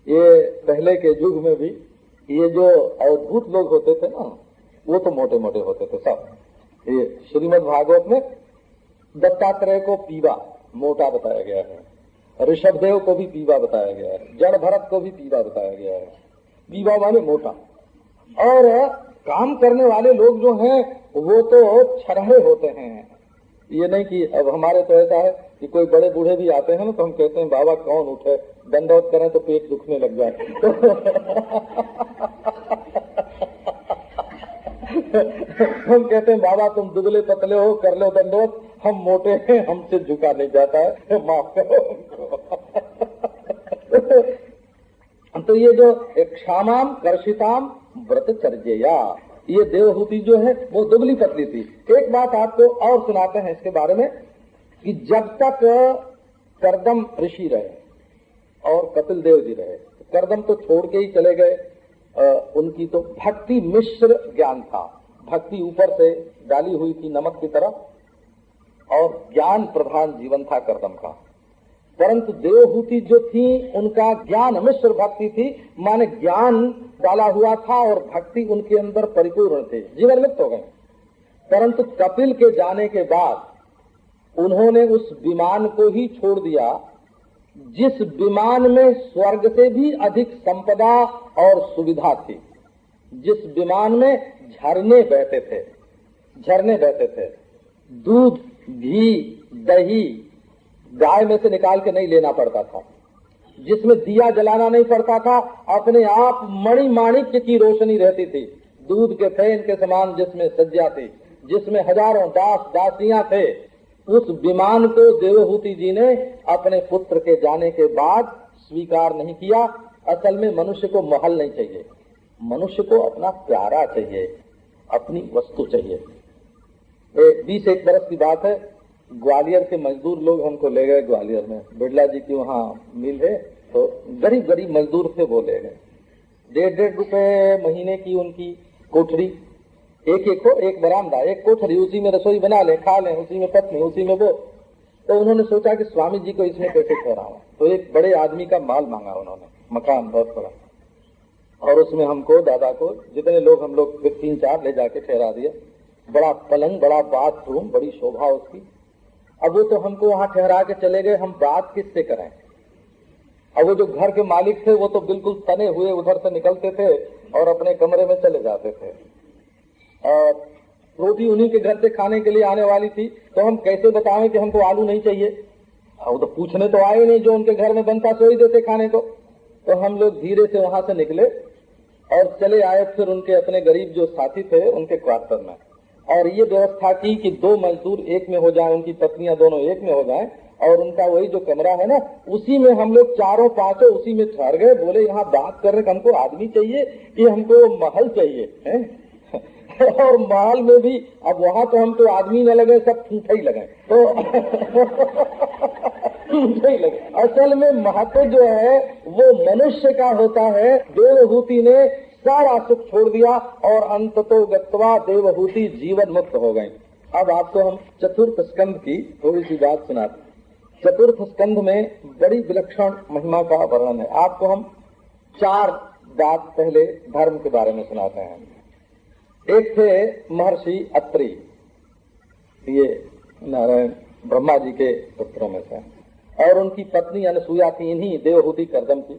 ये पहले के युग में भी ये जो अद्भुत लोग होते थे ना, वो तो मोटे मोटे होते थे सब। ये श्रीमद् भागवत में दत्तात्रेय को पीवा मोटा बताया गया है, ऋषभदेव को भी पीवा बताया गया है, जड़ भरत को भी पीवा बताया गया है। पीवा माने मोटा। और काम करने वाले लोग जो हैं वो तो छरहरे होते हैं। ये नहीं कि अब हमारे तो ऐसा है कि कोई बड़े बूढ़े भी आते हैं ना, तो हम कहते हैं बाबा कौन उठे, दंडवत करें तो पेट दुखने लग जाए। हम कहते हैं बाबा तुम दुबले पतले हो, कर लो दंडवत, हम मोटे हैं, हमसे झुका नहीं जाता है, माफ करो हमको। तो ये जो क्षामाम कर्षिताम व्रतचर्या, ये देवहूति जो है वो दुबली पतली थी। एक बात आपको और सुनाते हैं इसके बारे में कि जब तक करदम ऋषि रहे और कपिल देव जी रहे, करदम तो छोड़ के ही चले गए, उनकी तो भक्ति मिश्र ज्ञान था, भक्ति ऊपर से डाली हुई थी नमक की तरह और ज्ञान प्रधान जीवन था करदम का। परंतु देवहूति जो थी उनका ज्ञान मिश्र भक्ति थी, माने ज्ञान डाला हुआ था और भक्ति उनके अंदर परिपूर्ण थे, जीवन मुक्त हो गए। परंतु कपिल के जाने के बाद उन्होंने उस विमान को ही छोड़ दिया जिस विमान में स्वर्ग से भी अधिक संपदा और सुविधा थी, जिस विमान में झरने बहते थे, दूध घी दही गाय में से निकाल के नहीं लेना पड़ता था, जिसमें दिया जलाना नहीं पड़ता था, अपने आप मणि माणिक्य की रोशनी रहती थी, दूध के फैन के समान जिसमें सज्जा थी, जिसमें हजारों दास दासियां थे। उस विमान को देवहूति जी ने अपने पुत्र के जाने के बाद स्वीकार नहीं किया। असल में मनुष्य को महल नहीं चाहिए, मनुष्य को अपना प्यारा चाहिए, अपनी वस्तु चाहिए। 20-1 बरस की बात है, ग्वालियर के मजदूर लोग हमको ले गए ग्वालियर में, बिड़ला जी की वहाँ मिल है, तो गरीब गरीब मजदूर थे, वो ले गए। 1.5 रुपए महीने की उनकी कोठरी, एक बरामदा, एक कोठरी, उसी में रसोई बना ले, खा ले, उसी में पत्नी, उसी में वो। तो उन्होंने सोचा कि स्वामी जी को इसमें कैसे ठहराऊं, तो एक बड़े आदमी का माल मांगा उन्होंने, मकान बहुत बड़ा, और उसमें हमको दादा को जितने लोग हम लोग 3-4 ले जाके ठहरा दिया। बड़ा पलंग, बड़ा बाथरूम, बड़ी शोभा उसकी। अब वो तो हमको वहां ठहरा के चले गए, हम बात किससे करें। अब वो जो घर के मालिक थे वो तो बिल्कुल तने हुए उधर से निकलते थे और अपने कमरे में चले जाते थे, और रोटी उन्हीं के घर से खाने के लिए आने वाली थी, तो हम कैसे बताएं कि हमको आलू नहीं चाहिए। वो तो पूछने तो आए नहीं, जो उनके घर में बनता सो ही देते खाने को। तो हम लोग धीरे से वहां से निकले और चले आए फिर उनके अपने गरीब जो साथी थे उनके क्वार्टर में, और ये व्यवस्था की कि 2 मजदूर एक में हो जाए, उनकी पत्नियां दोनों एक में हो जाएं, और उनका वही जो कमरा है ना, उसी में हम लोग 4-5 उसी में ठहर गए। बोले यहाँ बात करने का हमको आदमी चाहिए कि हमको महल चाहिए है? और महल में भी अब वहाँ तो हम तो आदमी न लगे, सब ठूठे ही लगे, तो ठूठे ही लगे। असल में महत्व जो है वो मनुष्य का होता है। देवहूति ने सारा सुख छोड़ दिया और अंततो गत्वा देवहूति जीवन मुक्त हो गई। अब आपको हम चतुर्थ स्कंध की थोड़ी सी बात सुनाते। चतुर्थ स्कंध में बड़ी विलक्षण महिमा का वर्णन है। आपको हम 4 बात पहले धर्म के बारे में सुनाते हैं। एक थे महर्षि अत्रि, ये नारायण ब्रह्मा जी के पुत्रों में से, और उनकी पत्नी अनसुया थी, इन्हीं देवहूति करदम की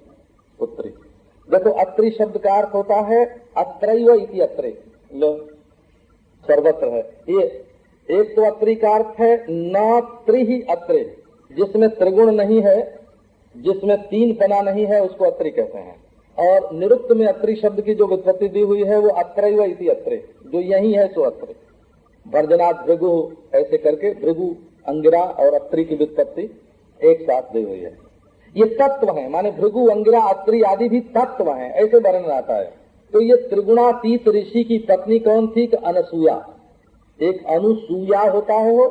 पुत्री। देखो अत्रि शब्द का अर्थ होता है अत्रैव इति अत्रे, लो सर्वत्र है। ये एक तो अत्रि का अर्थ है न त्रि अत्रे, जिसमें त्रिगुण नहीं है, जिसमें 3 पना नहीं है, उसको अत्रि कहते हैं। और निरुक्त में अत्रि शब्द की जो व्युत्पत्ति दी हुई है वो अत्रैव इति अत्रे, जो यही है सो अत्रि। भर्जनाथ भृगु ऐसे करके भृगु, अंगिरा और अत्रि की व्युत्पत्ति एक साथ दी हुई है। ये तत्व है, माने भृगु, अंगिरा, अत्रि आदि भी तत्व हैं, ऐसे वर्णन आता है। तो ये त्रिगुणातीत ऋषि की पत्नी कौन थी? अनसुया। एक अनुसूया होता है, वो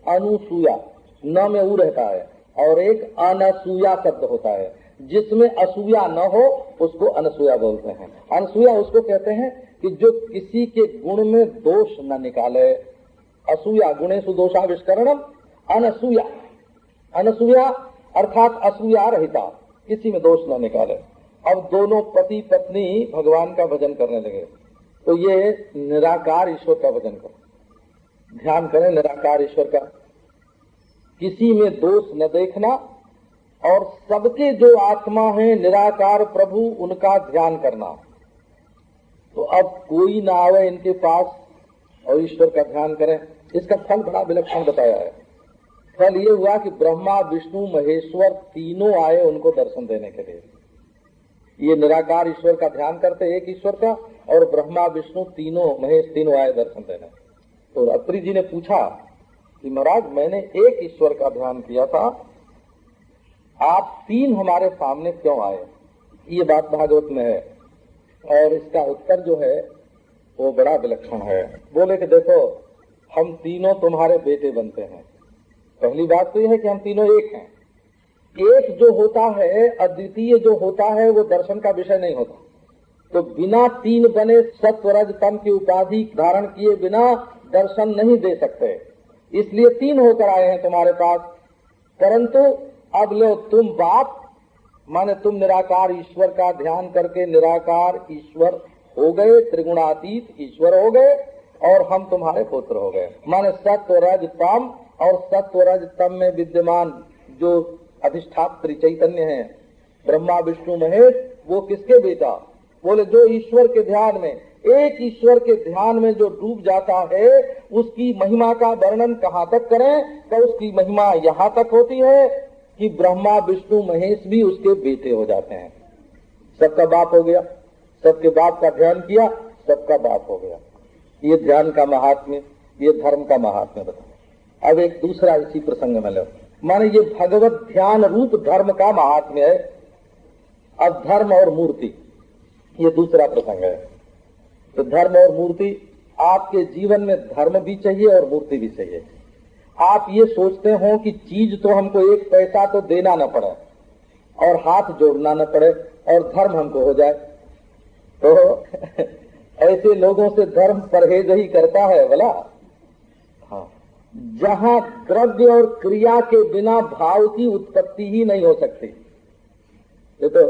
अनुसूया न में ऊ रहता है, और एक अनसूया शब्द होता है, जिसमें असूया न हो उसको अनसूया बोलते हैं। अनसूया उसको कहते हैं कि जो किसी के गुण में दोष न निकाले, असूया गुणेषु दोषाविष्करणम अनसूया, अनसूया अर्थात असूया रहिता, किसी में दोष न निकाले। अब दोनों पति पत्नी भगवान का भजन करने लगे, तो ये निराकार ईश्वर का भजन करें, ध्यान करें निराकार ईश्वर का, किसी में दोष न देखना और सबके जो आत्मा है निराकार प्रभु उनका ध्यान करना। तो अब कोई ना आवे इनके पास और ईश्वर का ध्यान करें। इसका फल बड़ा विलक्षण बताया है। फल ये हुआ कि ब्रह्मा विष्णु महेश्वर तीनों आए उनको दर्शन देने के लिए। ये निराकार ईश्वर का ध्यान करते एक ईश्वर का, और ब्रह्मा विष्णु तीनों महेश तीनों आए दर्शन देने। तो अत्रि जी ने पूछा कि महाराज मैंने एक ईश्वर का ध्यान किया था, आप तीन हमारे सामने क्यों आए? ये बात भागवत में है और इसका उत्तर जो है वो बड़ा विलक्षण है। बोले कि देखो हम तीनों तुम्हारे बेटे बनते हैं। पहली बात तो यह है कि हम तीनों एक हैं। एक जो होता है अद्वितीय जो होता है वो दर्शन का विषय नहीं होता। तो बिना तीन बने सत्व रज तम की उपाधि धारण किए बिना दर्शन नहीं दे सकते, इसलिए तीन होकर आए हैं तुम्हारे पास। परंतु अब लो तुम बाप माने तुम निराकार ईश्वर का ध्यान करके निराकार ईश्वर हो गए, त्रिगुणातीत ईश्वर हो गए, और हम तुम्हारे पुत्र हो गए। माने सत्व रज तम, और सत्व रज तम में विद्यमान जो अधिष्ठात्री चैतन्य है ब्रह्मा विष्णु महेश, वो किसके बेटा? बोले जो ईश्वर के ध्यान में, एक ईश्वर के ध्यान में जो डूब जाता है उसकी महिमा का वर्णन कहाँ तक करें? तो उसकी महिमा यहाँ तक होती है कि ब्रह्मा विष्णु महेश भी उसके बेटे हो जाते हैं। सबका बाप हो गया, सबके बाप का ध्यान किया, सबका बाप हो गया। ये ध्यान का महात्म्य, ये धर्म का महात्म्य बताया। अब एक दूसरा इसी प्रसंग में लो, माने ये भगवत ध्यान रूप धर्म का महात्म्य है। अब धर्म और मूर्ति, ये दूसरा प्रसंग है। तो धर्म और मूर्ति, आपके जीवन में धर्म भी चाहिए और मूर्ति भी चाहिए। आप ये सोचते हो कि चीज तो हमको एक पैसा तो देना न पड़े और हाथ जोड़ना न पड़े और धर्म हमको हो जाए, तो ऐसे लोगों से धर्म परहेज ही करता है भला। हाँ, जहाँ द्रव्य और क्रिया के बिना भाव की उत्पत्ति ही नहीं हो सकती। ये तो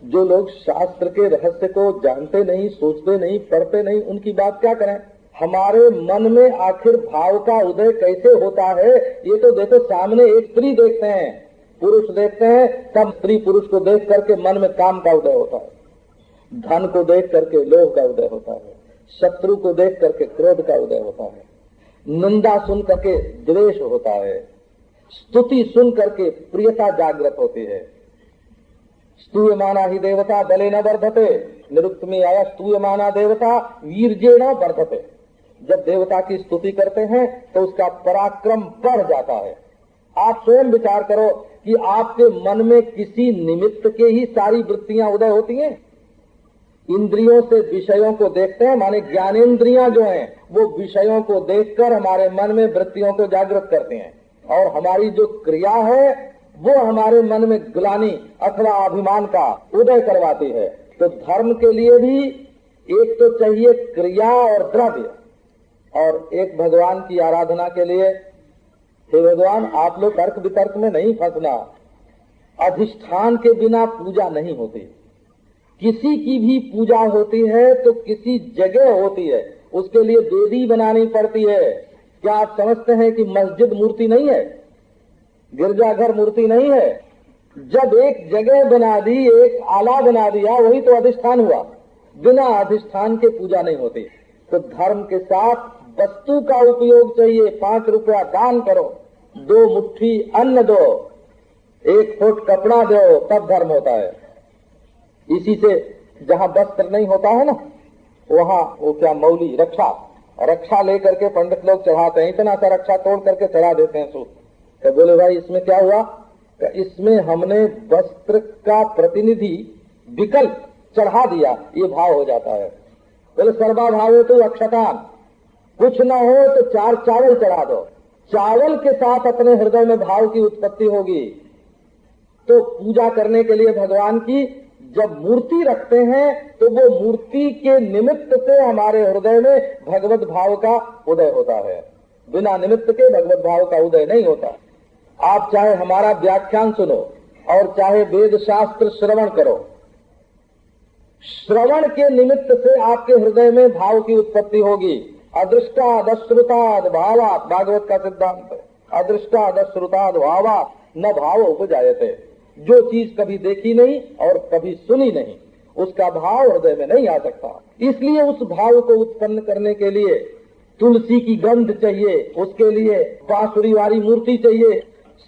जो लोग शास्त्र के रहस्य को जानते नहीं, सोचते नहीं, पढ़ते नहीं, उनकी बात क्या करें। हमारे मन में आखिर भाव का उदय कैसे होता है, ये तो देखो सामने एक स्त्री देखते हैं, पुरुष देखते हैं, तब स्त्री पुरुष को देख करके मन में काम का उदय होता है, धन को देख करके लोभ का उदय होता है, शत्रु को देख करके क्रोध का उदय होता है, निंदा सुन करके द्वेष होता है, स्तुति सुन करके प्रियता जागृत होती है। स्तूयमाना ही देवता बले न वर्धते, निरुक्त में आया स्तूयमाना देवता वीर्जेण वर्धते। जब देवता की स्तुति करते हैं तो उसका पराक्रम बढ़ जाता है। आप स्वयं विचार करो कि आपके मन में किसी निमित्त के ही सारी वृत्तियां उदय होती हैं। इंद्रियों से विषयों को देखते हैं, माने ज्ञानेन्द्रियां जो हैं वो विषयों को देखकर हमारे मन में वृत्तियों को जागृत करते हैं, और हमारी जो क्रिया है वो हमारे मन में ग्लानि अथवा अभिमान का उदय करवाती है। तो धर्म के लिए भी एक तो चाहिए क्रिया और द्रव्य, और एक भगवान की आराधना के लिए, हे भगवान आप लोग तर्क वितर्क में नहीं फंसना, अधिष्ठान के बिना पूजा नहीं होती। किसी की भी पूजा होती है तो किसी जगह होती है, उसके लिए वेदी बनानी पड़ती है। क्या आप समझते हैं कि मस्जिद मूर्ति नहीं है, गिरजाघर मूर्ति नहीं है? जब एक जगह बना दी, एक आला बना दिया, वही तो अधिष्ठान हुआ। बिना अधिष्ठान के पूजा नहीं होती। तो धर्म के साथ वस्तु का उपयोग चाहिए। 5 रुपया दान करो, 2 मुट्ठी अन्न दो, 1 फुट कपड़ा दो, तब धर्म होता है। इसी से जहाँ वस्त्र नहीं होता है ना, वहाँ वो क्या मौली रक्षा लेकर के पंडित लोग चढ़ाते हैं, इतना सा रक्षा तोड़ करके चढ़ा देते हैं सूत। तो बोले भाई इसमें क्या हुआ? इसमें हमने वस्त्र का प्रतिनिधि विकल्प चढ़ा दिया, ये भाव हो जाता है। बोले सर्वा भाव तो अक्षतान, कुछ न हो तो 4 चावल चढ़ा दो, चावल के साथ अपने हृदय में भाव की उत्पत्ति होगी। तो पूजा करने के लिए भगवान की जब मूर्ति रखते हैं तो वो मूर्ति के निमित्त से हमारे हृदय में भगवत भाव का उदय होता है। बिना निमित्त के भगवत भाव का उदय नहीं होता। आप चाहे हमारा व्याख्यान सुनो और चाहे वेद शास्त्र श्रवण करो, श्रवण के निमित्त से आपके हृदय में भाव की उत्पत्ति होगी। अदृष्टाद अश्रुताद भावात, भागवत का सिद्धांत है। अदृष्टाद अश्रुताद भावात न भाव उपजायते। जो चीज कभी देखी नहीं और कभी सुनी नहीं, उसका भाव हृदय में नहीं आ सकता। इसलिए उस भाव को उत्पन्न करने के लिए तुलसी की गंध चाहिए, उसके लिए बांसुरी वाली मूर्ति चाहिए,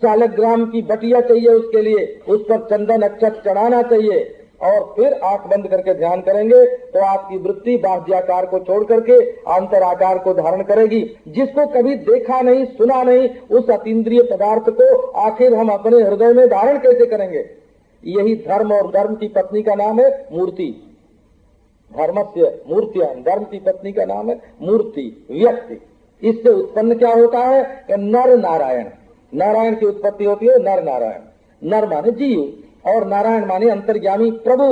सालग्राम की बटिया चाहिए, उसके लिए उस पर चंदन अक्षत चढ़ाना चाहिए। और फिर आंख बंद करके ध्यान करेंगे तो आपकी वृत्ति बाह्याकार को छोड़ करके अंतराकार को धारण करेगी। जिसको कभी देखा नहीं सुना नहीं, उस अतीन्द्रिय पदार्थ को आखिर हम अपने हृदय में धारण कैसे करेंगे? यही धर्म और धर्म की पत्नी का नाम है मूर्ति। धर्मस्य मूर्तियां, धर्म की पत्नी का नाम है मूर्ति, व्यक्ति। इससे उत्पन्न क्या होता है कि नर नारायण। नारायण की उत्पत्ति होती है नर नारायण। नर माने जीव और नारायण माने अंतर्यामी प्रभु।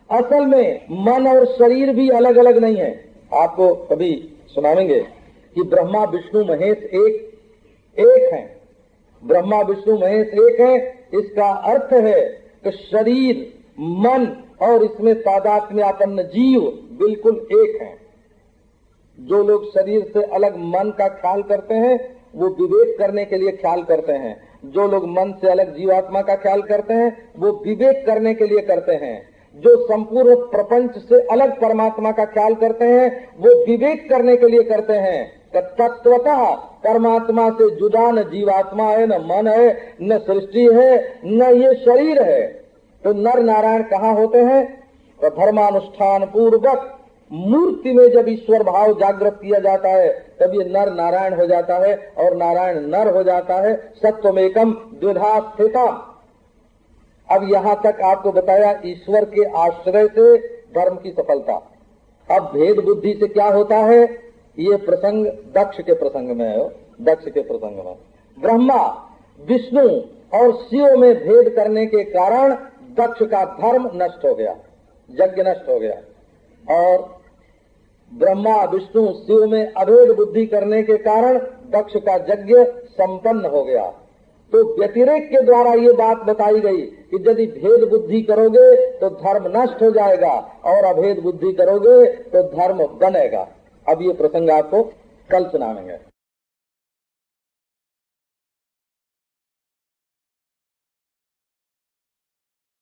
असल में मन और शरीर भी अलग अलग नहीं है। आपको कभी सुनाएंगे कि ब्रह्मा विष्णु महेश एक हैं। ब्रह्मा विष्णु महेश एक है। इसका अर्थ है कि शरीर, मन और इसमें तादात्म्यापन्न जीव बिल्कुल एक हैं। जो लोग शरीर से अलग मन का ख्याल करते हैं वो विवेक करने के लिए ख्याल करते हैं। जो लोग मन से अलग जीवात्मा का ख्याल करते हैं वो विवेक करने के लिए करते हैं। जो संपूर्ण प्रपंच से अलग परमात्मा का ख्याल करते हैं वो विवेक करने के लिए करते हैं। तत्वतः परमात्मा से जुदा न जीवात्मा है, न मन है, न सृष्टि है, न ये शरीर है। तो नर नारायण कहाँ होते हैं? तो धर्मानुष्ठान पूर्वक मूर्ति में जब ईश्वर भाव जागृत किया जाता है तब ये नर नारायण हो जाता है और नारायण नर हो जाता है। सत्वमेकम द्विधा स्थिता। अब यहाँ तक आपको बताया ईश्वर के आश्रय से धर्म की सफलता। अब भेद बुद्धि से क्या होता है? ये प्रसंग दक्ष के प्रसंग में है। दक्ष के प्रसंग में ब्रह्मा विष्णु और शिव में भेद करने के कारण दक्ष का धर्म नष्ट हो गया, यज्ञ नष्ट हो गया। और ब्रह्मा विष्णु शिव में अभेद बुद्धि करने के कारण दक्ष का यज्ञ संपन्न हो गया। तो व्यतिरेक के द्वारा ये बात बताई गई कि यदि भेद बुद्धि करोगे तो धर्म नष्ट हो जाएगा और अभेद बुद्धि करोगे तो धर्म बनेगा। अब ये प्रसंग आपको कल सुनाएंगे।